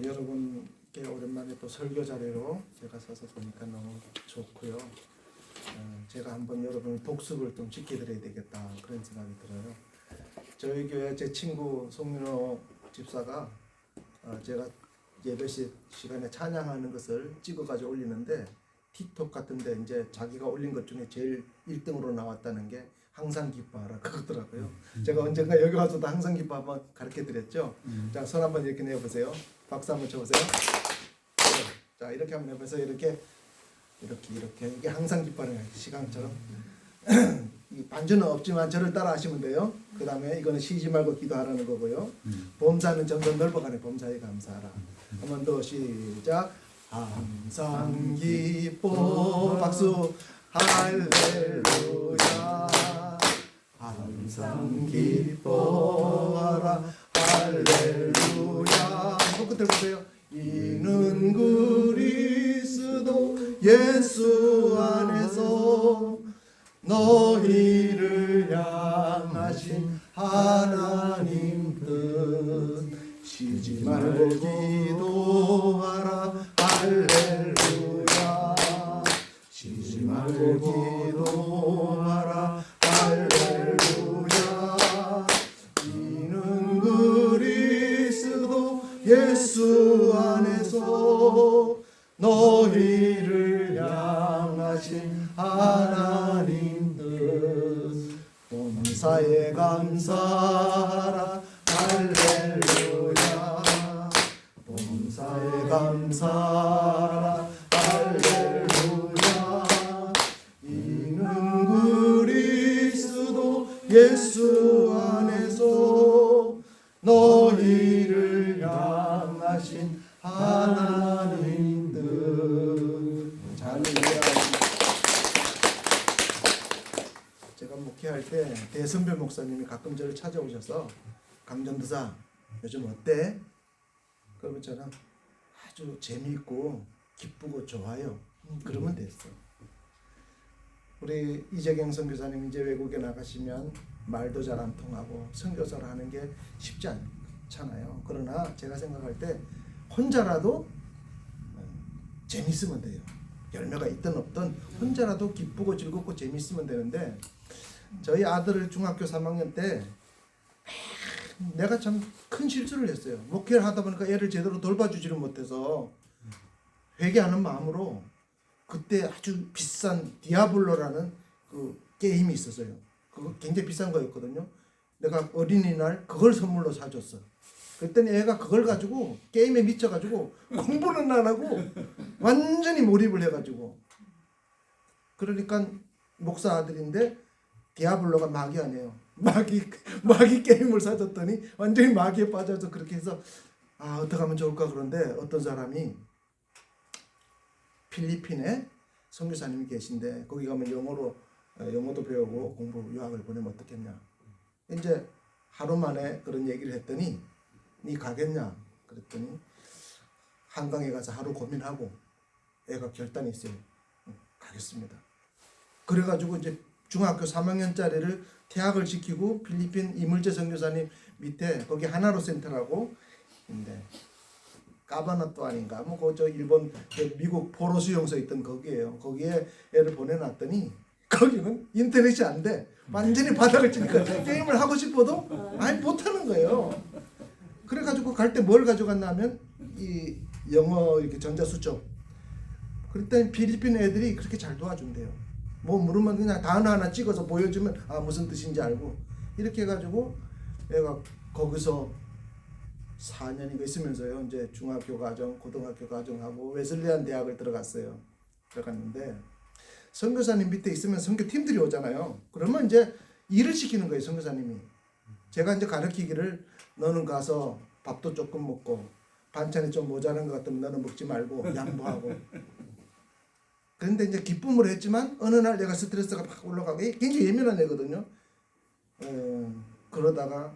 여러분께 오랜만에 또 설교 자료로 제가 서서 보니까 너무 좋고요. 제가 한번 여러분 독습을 좀 지켜드려야 되겠다 그런 생각이 들어요. 저희 교회 제 친구 송민호 집사가 제가 예배 시간에 찬양하는 것을 찍어가지고 올리는데 틱톡 같은데 이제 자기가 올린 것 중에 제일 1등으로 나왔다는 게 항상 기뻐하라 그거더라고요. 제가 언젠가 여기 와서도 항상 기뻐 한번 가르쳐 드렸죠. 자, 손 한번 이렇게 내보세요. 박수 한번 쳐보세요. 네. 자, 이렇게 한번 해보세요. 이렇게 이게 항상 기뻐하는 시간처럼. 이 반주는 없지만 저를 따라 하시면 돼요. 그 다음에 이거는 쉬지 말고 기도하라는 거고요. 범사는 점점 넓어가네. 범사에 감사하라. 한 번 더 시작. 항상 기뻐. 박수. 할렐루야. 항상 기뻐하라. 할렐루야. 손끝을 보세요. 이는 그리스도 예수 안에서 너희를 향하신 하나님 뜻. 쉬지 말고 기도하라. 할렐루야. 쉬지 말고 기도하라. 할렐루야. 이는 그리스도 예수 안에서 너희를 향하신 하나님 뜻. 범사에 감사하라. 할렐루야. 범사에 감사하라. 할렐루야. 이는 그리스도 예수 안에서 너희를 향하신 하나님 뜻. 할렐루야. 제가 목회할 때 대선배 목사님이 가끔 저를 찾아오셔서 강전도사 요즘 어때? 그러면 저는 아주 재미있고 기쁘고 좋아요. 그러면 됐어. 우리 이재경 선교사님 이제 외국에 나가시면 말도 잘 안 통하고 선교사를 하는 게 쉽지 않잖아요. 그러나 제가 생각할 때 혼자라도 재밌으면 돼요. 열매가 있든 없든 혼자라도 기쁘고 즐겁고 재밌으면 되는데 저희 아들을 중학교 3학년 때 내가 참 큰 실수를 했어요. 목회를 하다 보니까 애를 제대로 돌봐주지를 못해서 회개하는 마음으로 그때 아주 비싼 디아블로라는 그 게임이 있었어요. 그거 굉장히 비싼 거였거든요. 내가 어린이날 그걸 선물로 사줬어. 그랬더니 애가 그걸 가지고 게임에 미쳐가지고 공부는 안 하고 완전히 몰입을 해가지고, 그러니까 목사 아들인데 디아블로가 마귀 아니에요. 마귀 게임을 사줬더니 완전히 마귀에 빠져서 그렇게 해서 어떻게 하면 좋을까. 그런데 어떤 사람이 필리핀에 선교사님이 계신데 거기 가면 영어도 배우고 공부 유학을 보내면 어떻겠냐. 이제 하루 만에 그런 얘기를 했더니 니 가겠냐 그랬더니 한강에 가서 하루 고민하고 애가 결단이 있어요. 가겠습니다. 그래가지고 이제 중학교 3학년짜리를 퇴학을 시키고 필리핀 이물재 선교사님 밑에 거기 하나로 센터라고 있는데 까바나또 아닌가 뭐 저 일본 미국 포로 수용소 있던 거기에요. 거기에 애를 보내놨더니 거기는 인터넷이 안 돼. 완전히 바닥을 치니까 게임을 하고 싶어도 아니 못하는 거예요. 그래가지고 갈 때 뭘 가져갔냐면 이 영어 이렇게 전자수첩. 그랬더니 필리핀 애들이 그렇게 잘 도와준대요. 뭐 물으면 그냥 단어 하나 찍어서 보여주면 무슨 뜻인지 알고, 이렇게 해가지고 애가 거기서 4년인가 있으면서요 이제 중학교 과정, 고등학교 과정하고 웨슬리안 대학을 들어갔는데 선교사님 밑에 있으면 선교팀들이 오잖아요. 그러면 이제 일을 시키는 거예요. 선교사님이 제가 이제 가르치기를 너는 가서 밥도 조금 먹고 반찬이 좀 모자란 것 같으면 너는 먹지 말고 양보하고. 그런데 이제 기쁨을 했지만 어느 날 내가 스트레스가 막 올라가고 굉장히 예민한 애거든요. 그러다가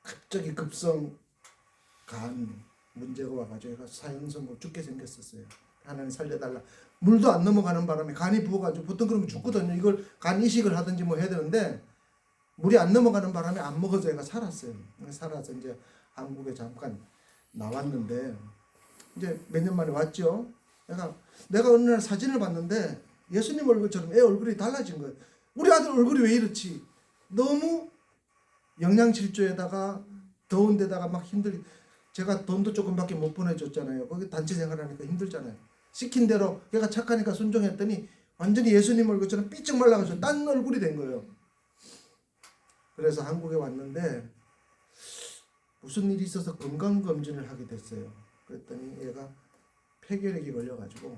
갑자기 급성 간 문제가 와가지고 얘가 사형선고 죽게 생겼었어요. 하나님 살려달라. 물도 안 넘어가는 바람에 간이 부어가지고 보통 그러면 죽거든요. 이걸 간 이식을 하든지 뭐 해야 되는데 물이 안 넘어가는 바람에 안 먹어서 얘가 살았어요. 살아서 이제 한국에 잠깐 나왔는데 이제 몇 년 만에 왔죠. 내가 어느 날 사진을 봤는데 예수님 얼굴처럼 애 얼굴이 달라진 거예요. 우리 아들 얼굴이 왜 이렇지? 너무 영양실조에다가 더운 데다가 막 제가 돈도 조금밖에 못 보내줬잖아요. 거기 단체 생활하니까 힘들잖아요. 시킨 대로 걔가 착하니까 순종했더니 완전히 예수님 얼굴처럼 삐쩍 말라가지고 딴 얼굴이 된 거예요. 그래서 한국에 왔는데 무슨 일이 있어서 건강검진을 하게 됐어요. 그랬더니 얘가 폐결핵이 걸려가지고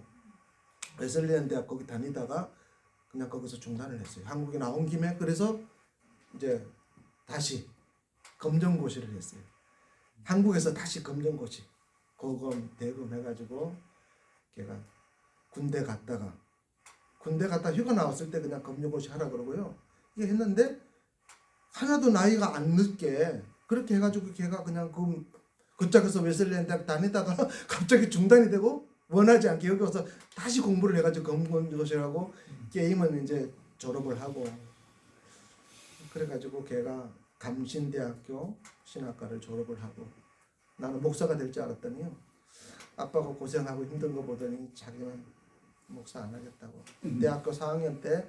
웨슬리안 대학 거기 다니다가 그냥 거기서 중단을 했어요. 한국에 나온 김에. 그래서 이제 다시 검정고시를 했어요. 한국에서 다시 검정고시 고검 대검 해가지고 걔가 군대 갔다가 휴가 나왔을 때 그냥 검정고시 하라 그러고요. 이게 했는데 하나도 나이가 안 늦게 그렇게 해가지고 걔가 그냥 그 짝에서 웨슬리안 대학 다니다가 갑자기 중단이 되고 원하지 않게 여기 와서 다시 공부를 해가지고 검정고시하고 게임은 이제 졸업을 하고 그래가지고 걔가 감신대학교 신학과를 졸업을 하고 나는 목사가 될 줄 알았더니요. 아빠가 고생하고 힘든 거 보더니 자기는 목사 안 하겠다고. 대학교 4학년 때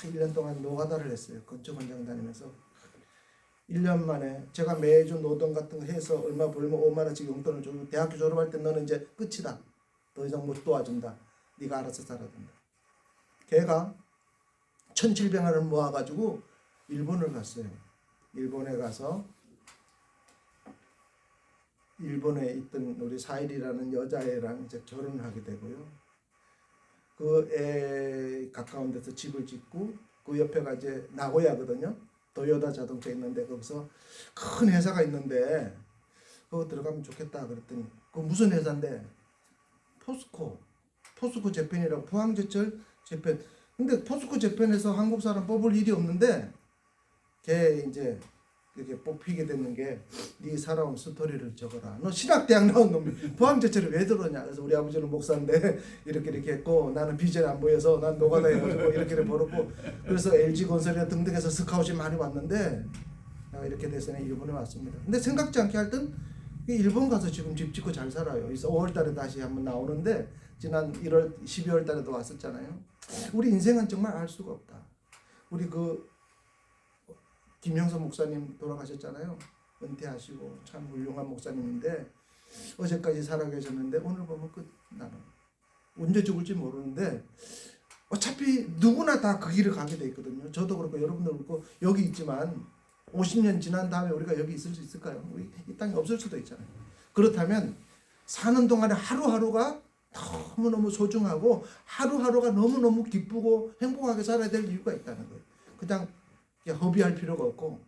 1년 동안 노가다를 했어요. 건축원장 다니면서 1년 만에 제가 매주 노동 같은 거 해서 얼마 벌면 5만 원씩 용돈을 주고 대학교 졸업할 때 너는 이제 끝이다. 더 이상 못 도와준다. 네가 알아서 살아야 된다. 걔가 1,700원을 모아가지고 일본을 갔어요. 일본에 가서 일본에 있던 우리 사일이라는 여자애랑 이제 결혼을 하게 되고요. 그 애 가까운 데서 집을 짓고 그 옆에가 이제 나고야거든요. 도요타 자동차 있는데 거기서 큰 회사가 있는데 그거 들어가면 좋겠다 그랬더니 그 무슨 회사인데 포스코 재팬이라고 포항제철 재팬. 근데 포스코 재팬에서 한국 사람 뽑을 일이 없는데 걔 이제 이렇게 뽑히게 됐는 게 네 살아온 스토리를 적어라. 너 신학대학 나온 놈이 포항제철에 왜 들어오냐. 그래서 우리 아버지는 목사인데 이렇게 했고 나는 비전이 안 보여서 난 노가다 해가지고 이렇게 벌었고 그래서 LG건설이나 등등해서 스카웃이 많이 왔는데 이렇게 돼서 일본에 왔습니다. 근데 생각지 않게 하여튼 일본 가서 지금 집 짓고 잘 살아요. 그래서 5월달에 다시 한번 나오는데 지난 1월 12월달에도 왔었잖아요. 우리 인생은 정말 알 수가 없다. 우리 김영선 목사님 돌아가셨잖아요. 은퇴하시고 참 훌륭한 목사님인데 어제까지 살아계셨는데 오늘 보면 나는 언제 죽을지 모르는데 어차피 누구나 다 그 길을 가게 돼 있거든요. 저도 그렇고 여러분도 그렇고 여기 있지만 50년 지난 다음에 우리가 여기 있을 수 있을까요? 우리 이 땅에 없을 수도 있잖아요. 그렇다면 사는 동안에 하루하루가 너무너무 소중하고 하루하루가 너무너무 기쁘고 행복하게 살아야 될 이유가 있다는 거예요. 그냥 허비할 필요가 없고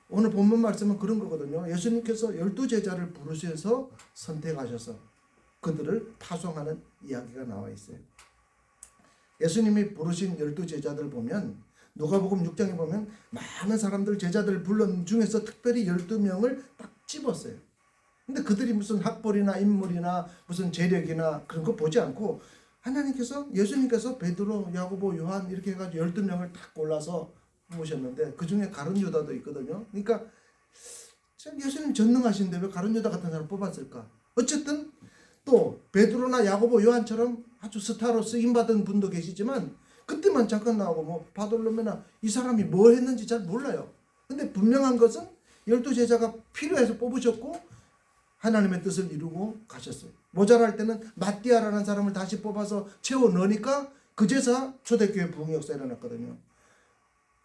오늘 본문 말씀은 그런 거거든요. 예수님께서 12제자를 부르셔서 선택하셔서 그들을 파송하는 이야기가 나와 있어요. 예수님이 부르신 12제자들 보면 누가복음 6장에 보면 많은 사람들 제자들 불른 중에서 특별히 12명을 딱 집었어요. 근데 그들이 무슨 학벌이나 인물이나 무슨 재력이나 그런 거 보지 않고 예수님께서 베드로, 야고보, 요한 이렇게 해가지고 12명을 딱 골라서 모셨는데 그 중에 가룟 유다도 있거든요. 그러니까 예수님 전능하신데 왜 가룟 유다 같은 사람 뽑았을까? 어쨌든 또 베드로나 야고보, 요한처럼 아주 스타로 쓰임받은 분도 계시지만 그때만 잠깐 나오고 뭐 바돌로메나 이 사람이 뭘 했는지 잘 몰라요. 근데 분명한 것은 12제자가 필요해서 뽑으셨고 하나님의 뜻을 이루고 가셨어요. 모자랄 때는 마띠아라는 사람을 다시 뽑아서 채워 넣으니까 그제서 초대교회 부흥 역사가 일어났거든요.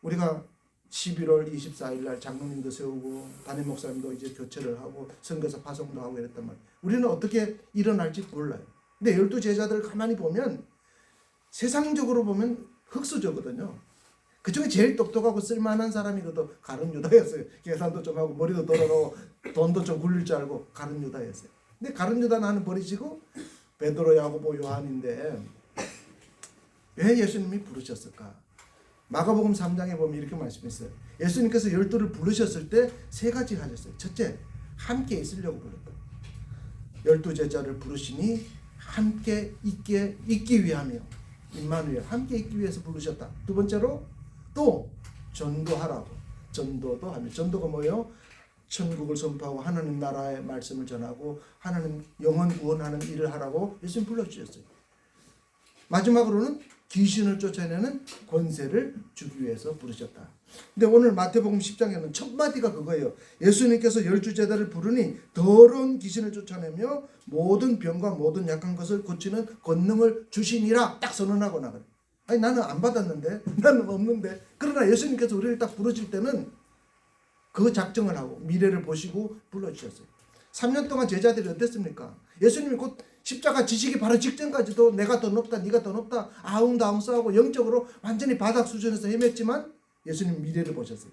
우리가 11월 24일 날 장로님도 세우고 담임 목사님도 이제 교체를 하고 선교사 파송도 하고 이랬단 말이에요. 우리는 어떻게 일어날지 몰라요. 근데 12제자들을 가만히 보면 세상적으로 보면 흑수저거든요. 그중에 제일 똑똑하고 쓸만한 사람이 가룟 유다였어요. 계산도 좀 하고 머리도 돌아가고 돈도 좀 굴릴 줄 알고 가룟 유다였어요. 근데 가룟 유다 나는 버리시고 베드로, 야고보, 요한인데 왜 예수님이 부르셨을까? 마가복음 3장에 보면 이렇게 말씀했어요. 예수님께서 12를 부르셨을 때 세 가지 하셨어요. 첫째, 함께 있으려고 불렀다. 12제자를 부르시니 함께 있기 위함이요. 임마누엘, 함께 있기 위해서 부르셨다. 두 번째로 또 전도하라고. 전도도 하며 전도가 뭐예요? 천국을 선포하고 하나님 나라의 말씀을 전하고 하나님 영혼 구원하는 일을 하라고 예수님 불러주셨어요. 마지막으로는 귀신을 쫓아내는 권세를 주기 위해서 부르셨다. 근데 오늘 마태복음 10장에는 첫 마디가 그거예요. 예수님께서 12제자를 부르니 더러운 귀신을 쫓아내며 모든 병과 모든 약한 것을 고치는 권능을 주시니라 딱 선언하고 나가요. 아니 나는 안 받았는데, 나는 없는데. 그러나 예수님께서 우리를 딱 부르실 때는 그 작정을 하고 미래를 보시고 불러주셨어요. 3년 동안 제자들이 어땠습니까? 예수님이 곧 십자가 지시기 바로 직전까지도 내가 더 높다, 네가 더 높다, 아웅다웅 싸우고 영적으로 완전히 바닥 수준에서 헤맸지만 예수님 미래를 보셨어요.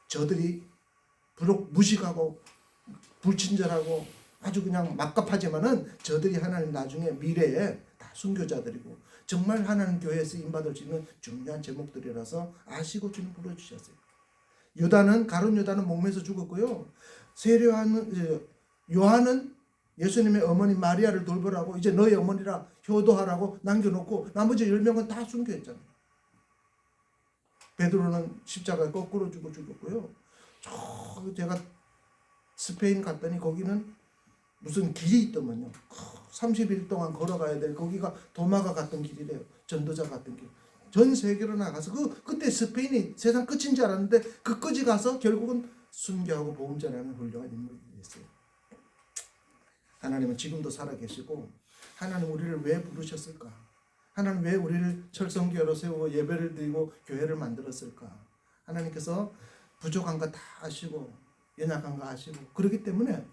저들이 비록 무식하고 불친절하고 아주 그냥 막갑하지만은 저들이 하나님 나중에 미래에 다 순교자들이고 정말 하나님 교회에 쓰임받을 수 있는 중요한 제목들이라서 아시고 주님 불러주셨어요. 가룟 유다는 목매서 죽었고요. 요한은 예수님의 어머니 마리아를 돌보라고 이제 너희 어머니라 효도하라고 남겨놓고 나머지 10명은 다 순교했잖아요. 베드로는 십자가에 거꾸로 죽었고요. 제가 스페인 갔더니 거기는 무슨 길이 있더만요. 30일 동안 걸어가야 돼. 거기가 도마가 갔던 길이래요. 전도자 갔던 길. 전 세계로 나가서 그때 스페인이 세상 끝인 줄 알았는데 끝까지 가서 결국은 순교하고 복음 전하는 훌륭한 인물이 됐어요. 하나님은 지금도 살아계시고 하나님 우리를 왜 부르셨을까? 하나님 왜 우리를 철성교회로 세우고 예배를 드리고 교회를 만들었을까? 하나님께서 부족한 거 다 아시고 연약한 거 아시고 그렇기 때문에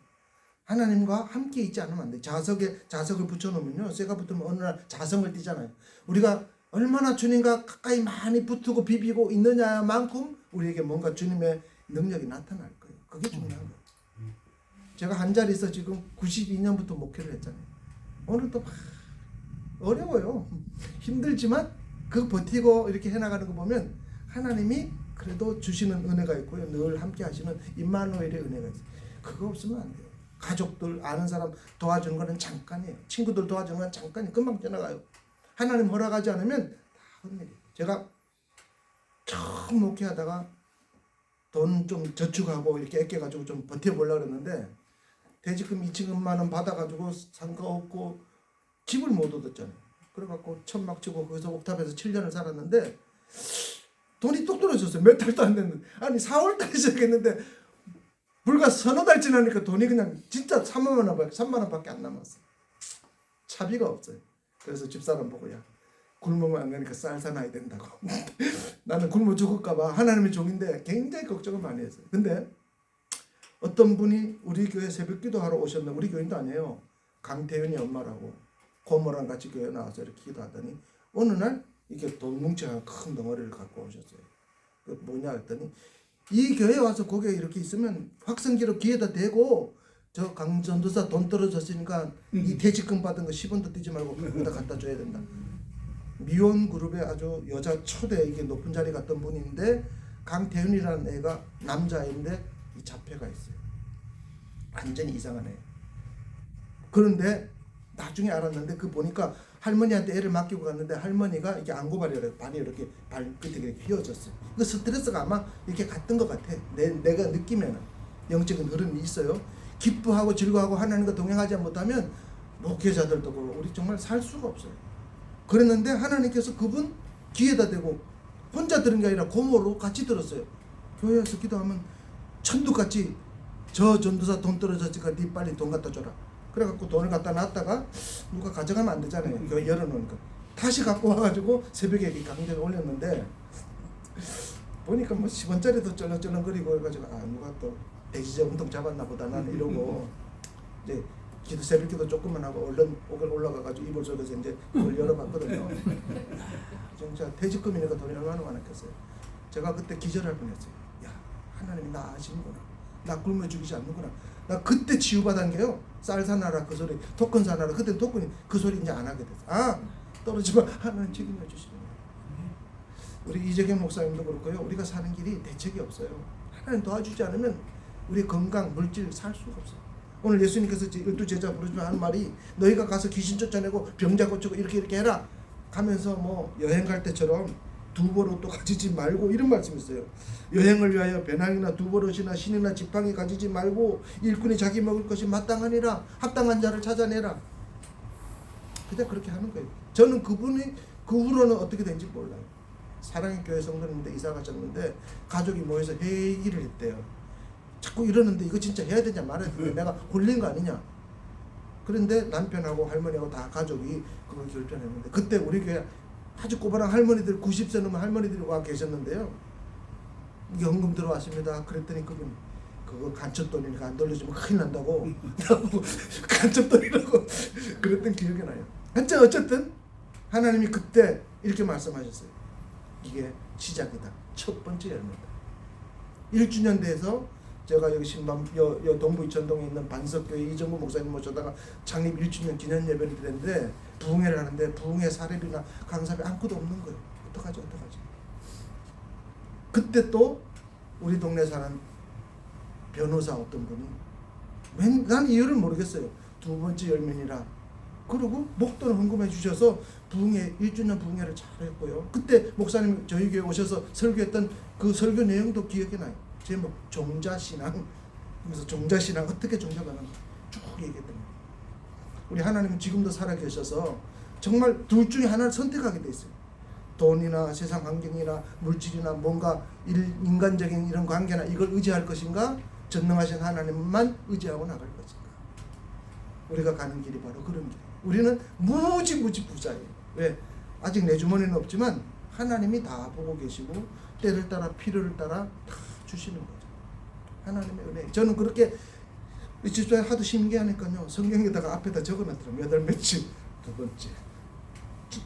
하나님과 함께 있지 않으면 안 돼. 자석을 붙여놓으면요, 쇠가 붙으면 어느 날 자성을 띠잖아요. 우리가 얼마나 주님과 가까이 많이 붙고 비비고 있느냐만큼 우리에게 뭔가 주님의 능력이 나타날 거예요. 그게 중요한 거예요. 제가 한 자리에서 지금 92년부터 목회를 했잖아요. 오늘도 막 어려워요. 힘들지만 그 버티고 이렇게 해나가는 거 보면 하나님이 그래도 주시는 은혜가 있고요. 늘 함께 하시는 임마누엘의 은혜가 있어요. 그거 없으면 안 돼요. 가족들, 아는 사람 도와주는 거는 잠깐이에요. 친구들 도와주는 건 잠깐이에요. 금방 지나가요. 하나님 허락하지 않으면 다 헛일이에요. 제가 처음 목회하다가 돈 좀 저축하고 이렇게 아껴가지고 좀 버텨보려고 그랬는데 대지금 2천만 원 받아가지고 상가 없고 집을 못 얻었잖아요. 그래갖고 천막 치고 거기서 옥탑에서 7년을 살았는데 돈이 뚝 떨어졌어요. 몇 달도 안 됐는데. 아니 4월달에 시작했는데 불과 서너 달 지나니까 돈이 그냥 진짜 3만 원밖에 안 남았어요. 차비가 없어요. 그래서 집사람 보고 야 굶으면 안 가니까 쌀 사놔야 된다고. 나는 굶어 죽을까봐 하나님의 종인데 굉장히 걱정을 많이 했어요. 근데 어떤 분이 우리 교회 새벽 기도하러 오셨는데 우리 교인도 아니에요. 강태윤이 엄마라고 고모랑 같이 교회 나와서 이렇게 기도하더니 어느 날 이렇게 돈 뭉치한 큰 덩어리를 갖고 오셨어요. 그 뭐냐 했더니 이 교회 와서 거기에 이렇게 있으면 확성기로 귀에다 대고 저 강전도사 돈 떨어졌으니까 이 퇴직금 받은 거 10원도 떼지 말고 거기다 갖다 줘야 된다. 미혼 그룹의 아주 여자 초대 이게 높은 자리 갔던 분인데 강태윤이라는 애가 남자인데 이 자폐가 있어요. 완전히 이상한 애. 그런데 나중에 알았는데 그 보니까 할머니한테 애를 맡기고 갔는데 할머니가 이게 안고발이래요. 발이 이렇게 발끝이 휘어졌어요. 그 스트레스가 아마 이렇게 갔던 것 같아. 내가 느끼면은 영적인 흐름이 있어요. 기뻐하고 즐거워하고 하나님과 동행하지 못하면 목회자들도 그렇고 우리 정말 살 수가 없어요. 그랬는데 하나님께서 그분 귀에다 대고 혼자 들은 게 아니라 고모로 같이 들었어요. 교회에서 기도하면 천둥같이 저 전도사 돈 떨어졌으니까 네 빨리 돈 갖다 줘라. 그래갖고 돈을 갖다 놨다가 누가 가져가면 안 되잖아요. 교회 열어놓으니까 다시 갖고 와가지고 새벽에 강제로 올렸는데 보니까 뭐 10원짜리도 쩔렁쩔렁거리고 해가지고 아 누가 또 대지저분통 잡았나 보다 나는 이러고 이제 새벽 기도 조금만 하고 얼른 올라가가지고 이불 속에서 이제 그걸 열어봤거든요. 진짜 퇴직금이니까 돈이 얼마나 많았겠어요. 제가 그때 기절할 뻔했어요. 야 하나님이 나 아시는구나. 나 굶어 죽이지 않는구나. 나 그때 치유받은 게요. 쌀 사놔라 그 소리, 토큰 사놔라. 그때 토큰이 그 소리 이제 안 하게 됐어. 아 떨어지면 하나님 책임져 주시는 거예요. 우리 이재경 목사님도 그렇고요. 우리가 사는 길이 대책이 없어요. 하나님 도와주지 않으면 우리 건강, 물질 살 수가 없어요. 오늘 예수님께서 12제자 부르시면 하는 말이 너희가 가서 귀신 쫓아내고 병자 고치고 이렇게 해라. 가면서 뭐 여행 갈 때처럼 두버릇도 가지지 말고 이런 말씀이 있어요. 여행을 위하여 배낭이나 두버릇이나 신이나 지팡이 가지지 말고 일꾼이 자기 먹을 것이 마땅하니라. 합당한 자를 찾아내라. 그냥 그렇게 하는 거예요. 저는 그분이 그 후로는 어떻게 된지 몰라요. 사랑의 교회 성도인데 이사 가셨는데 가족이 모여서 회의를 했대요. 자꾸 이러는데 이거 진짜 해야 되냐 말아야 되냐, 내가 홀린 거 아니냐. 그런데 남편하고 할머니하고 다 가족이 그걸 결정했는데, 그때 우리 교회 아주 꼬바랑 할머니들 90세 넘은 할머니들이 와 계셨는데요. 이게 헌금 들어왔습니다. 그랬더니 그분 그거 간첩돈이니까 안 돌려주면 큰일 난다고 간첩돈이라고 그랬던 기억이 나요. 어쨌든 하나님이 그때 이렇게 말씀하셨어요. 이게 시작이다. 첫 번째 열매다. 1주년 돼서 제가 여기 신방 동부 이천동에 있는 반석교회 이정구 목사님 모셔다가 창립 1주년 기념 예배를 드렸는데 부흥회를 하는데 부흥회 사례비나 강사비 아무것도 없는 거예요. 어떡하지? 그때 또 우리 동네 사는 변호사 어떤 분이 난 이유를 모르겠어요. 두 번째 열매니라. 그리고 목돈 헌금해 주셔서 부흥회 1주년 부흥회를 잘했고요. 그때 목사님 저희 교회 오셔서 설교했던 그 설교 내용도 기억이 나요. 제목 종자신앙. 그래서 종자신앙 어떻게 종자가는가 쭉 얘기했던 거예요. 우리 하나님은 지금도 살아계셔서 정말 둘 중에 하나를 선택하게 돼 있어요. 돈이나 세상 환경이나 물질이나 뭔가 인간적인 이런 관계나 이걸 의지할 것인가, 전능하신 하나님만 의지하고 나갈 것인가. 우리가 가는 길이 바로 그런 길이에요. 우리는 무지 부자예요. 왜? 아직 내 주머니는 없지만 하나님이 다 보고 계시고 때를 따라 필요를 따라 다 주시는 거죠. 하나님의 은혜. 저는 그렇게 집사에 하도 신기하니까요. 성경에다가 앞에다 적어놨더라고요. 몇 월 며칠 두 번째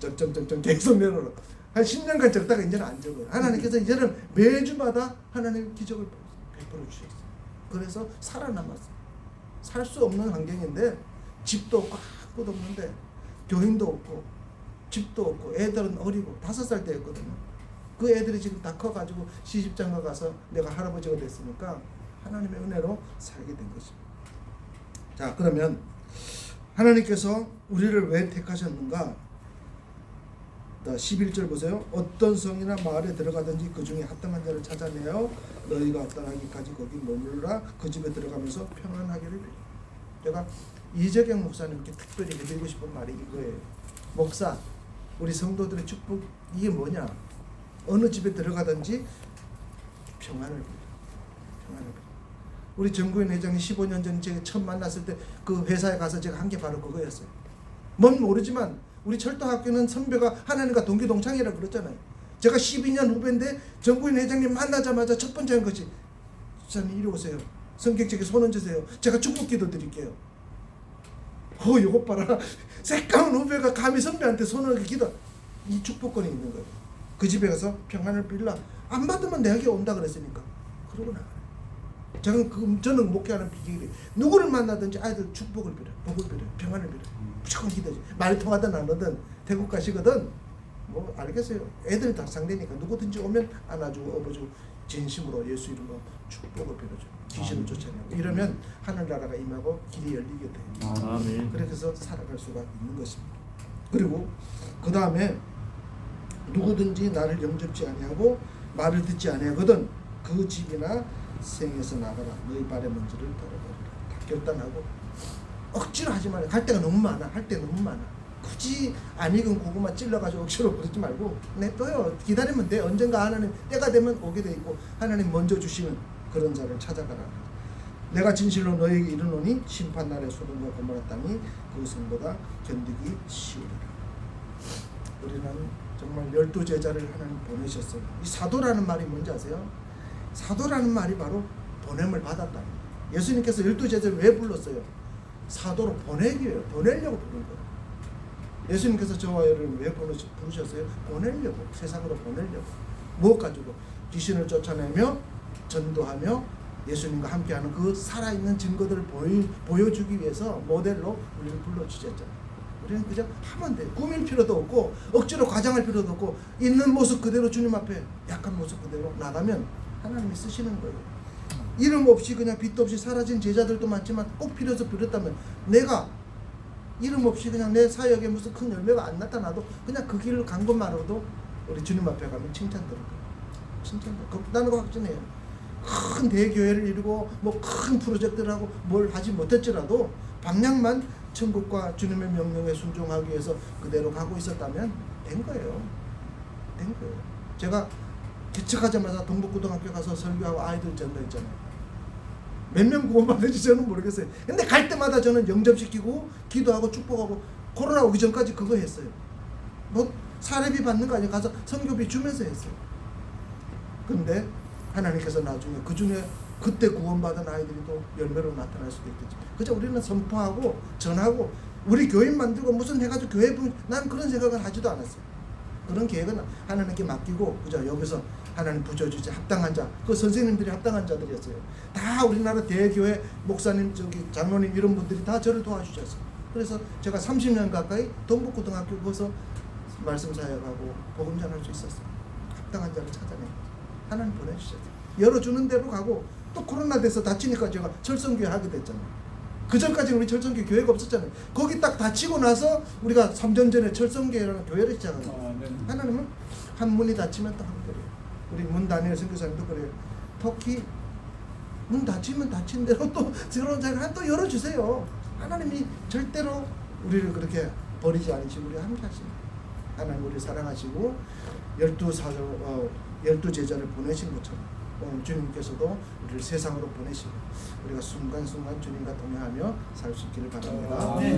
점점점점 계속 내려라. 한 10년간 적다가 이제는 안 적어요. 하나님께서 이제는 매주마다 하나님 기적을 베풀어 주셨어요. 그래서 살아남았어요. 살 수 없는 환경인데 집도 없고 아무것도 없는데 교인도 없고 집도 없고 애들은 어리고 5살 때였거든요. 그 애들이 지금 다 커가지고 시집장가 가서 내가 할아버지가 됐으니까 하나님의 은혜로 살게 된 것입니다. 자, 그러면 하나님께서 우리를 왜 택하셨는가? 11절 보세요. 어떤 성이나 마을에 들어가든지 그 중에 합당한 자를 찾아내어 너희가 합당하기까지 거기 머물라. 그 집에 들어가면서 평안하기를 빌어. 제가 이재경 목사님께 특별히 해드리고 싶은 말이 이거예요. 목사, 우리 성도들의 축복 이게 뭐냐? 어느 집에 들어가든지 평안을 빌어. 평안을 빌어. 우리 정구현 회장이 15년 전 제가 처음 만났을 때 그 회사에 가서 제가 한 게 바로 그거였어요. 뭔 모르지만 우리 철도학교는 선배가 하나님과 동기동창이라고 그랬잖아요. 제가 12년 후배인데 정구현 회장님 만나자마자 첫 번째 한 것이 집사님 이리 오세요. 성격적에 손 얹으세요. 제가 축복 기도 드릴게요. 요것 봐라. 새까만 후배가 감히 선배한테 손을 기도. 이 축복권이 있는 거예요. 그 집에 가서 평안을 빌라. 안 받으면 내게 온다 그랬으니까. 그러고 나가요. 저는 목회하는 비결이 누구를 만나든지 아이들 축복을 빌어요. 복을 빌어요. 평안을 빌어요. 무조건 기도지. 말이 통하든 안 하든 태국 가시거든 뭐 알겠어요. 애들이 다 상대니까 누구든지 오면 안아주고 업어주고 진심으로 예수 이름으로 축복을 빌어줘. 귀신을 쫓아내고 이러면 하늘나라가 임하고 길이 열리게 돼요. 아멘. 그래서 살아갈 수가 있는 것입니다. 그리고 그 다음에 누구든지 나를 영접지 아니하고 말을 듣지 아니하거든 그 집이나 생에서 나가라. 너희 발의 먼지를 덜어버리라. 다 결단하고 억지로 하지 말아요. 갈 데가 너무 많아. 할 때 너무 많아. 굳이 안 익은 고구마 찔러가지고 억지로 그러지 말고 냅둬요. 기다리면 돼. 언젠가 하나님 때가 되면 오게 돼 있고 하나님 먼저 주시는 그런 자를 찾아가라. 내가 진실로 너에게 이르노니 심판날에 소돔과 고모라 땅이 그 성보다 견디기 쉬우리라. 우리는 정말 12제자를 하나님 보내셨어요. 이 사도라는 말이 뭔지 아세요? 사도라는 말이 바로 보냄을 받았다. 예수님께서 12제자를 왜 불렀어요? 사도로 보내기 위해 보내려고 부른 거예요. 예수님께서 저와 여러분 왜 부르셨어요? 보내려고, 세상으로 보내려고. 무엇 가지고? 귀신을 쫓아내며 전도하며 예수님과 함께하는 그 살아있는 증거들을 보여주기 위해서 모델로 우리를 불러주셨잖아요. 우리는 그저 하면 돼요. 꾸밀 필요도 없고 억지로 과장할 필요도 없고 있는 모습 그대로 주님 앞에 약한 모습 그대로 나가면 하나님이 쓰시는 거예요. 이름 없이 그냥 빛도 없이 사라진 제자들도 많지만 꼭 필요해서 빌었다면 내가 이름 없이 그냥 내 사역에 무슨 큰 열매가 안 나타나도 그냥 그 길을 간 것만으로도 우리 주님 앞에 가면 칭찬 들을 거예요. 칭찬 나는 확신해요. 큰 대교회를 이루고 뭐 큰 프로젝트를 하고 뭘 하지 못했지라도 방향만 천국과 주님의 명령에 순종하기 위해서 그대로 가고 있었다면 된 거예요. 된 거예요. 제가 개척하자마자 동북고등학교 가서 설교하고 아이들 전도했잖아요. 몇 명 구원받은지 저는 모르겠어요. 근데 갈 때마다 저는 영접시키고 기도하고 축복하고 코로나 오기 전까지 그거 했어요. 뭐 사례비 받는 거 아니에요. 가서 선교비 주면서 했어요. 근데 하나님께서 나중에 그 중에 그때 구원받은 아이들이 또 열매로 나타날 수도 있겠지. 그저 우리는 선포하고 전하고 우리 교인 만들고 무슨 해가지고 교회 난 그런 생각은 하지도 않았어요. 그런 계획은 하나님께 맡기고 그저 여기서 하나님 부져주지 합당한 자, 그 선생님들이 합당한 자들이었어요. 다 우리나라 대교회 목사님, 장로님 이런 분들이 다 저를 도와주셨어요. 그래서 제가 30년 가까이 동북고등학교 거기서 말씀 사역하고 복음 전할 수 있었어요. 합당한 자를 찾아내고 하나님 보내주셨어요. 열어주는 대로 가고 또 코로나 돼서 다치니까 제가 철성교회 하게 됐잖아요. 그 전까지는 우리 철성교회 교회가 없었잖아요. 거기 딱 다치고 나서 우리가 3년 전에 철성교회라는 교회를 시작합니다. 하나님은 한 문이 닫히면 또 한 거예요. 우리 문 다니엘 선교사님도 그래요. 터키 문 닫히면 닫힌 대로 또 들어온 자를 또 열어주세요. 하나님이 절대로 우리를 그렇게 버리지 않으시고 우리 함께 하십니다. 하나님 우리 사랑하시고 12 제자를 보내신 것처럼 오늘 주님께서도 우리를 세상으로 보내시고 우리가 순간순간 주님과 동행하며 살 수 있기를 바랍니다. 네.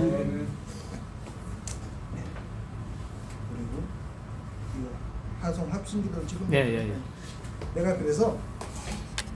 그리고 이 하성 합심기도 지금 네. 내가 그래서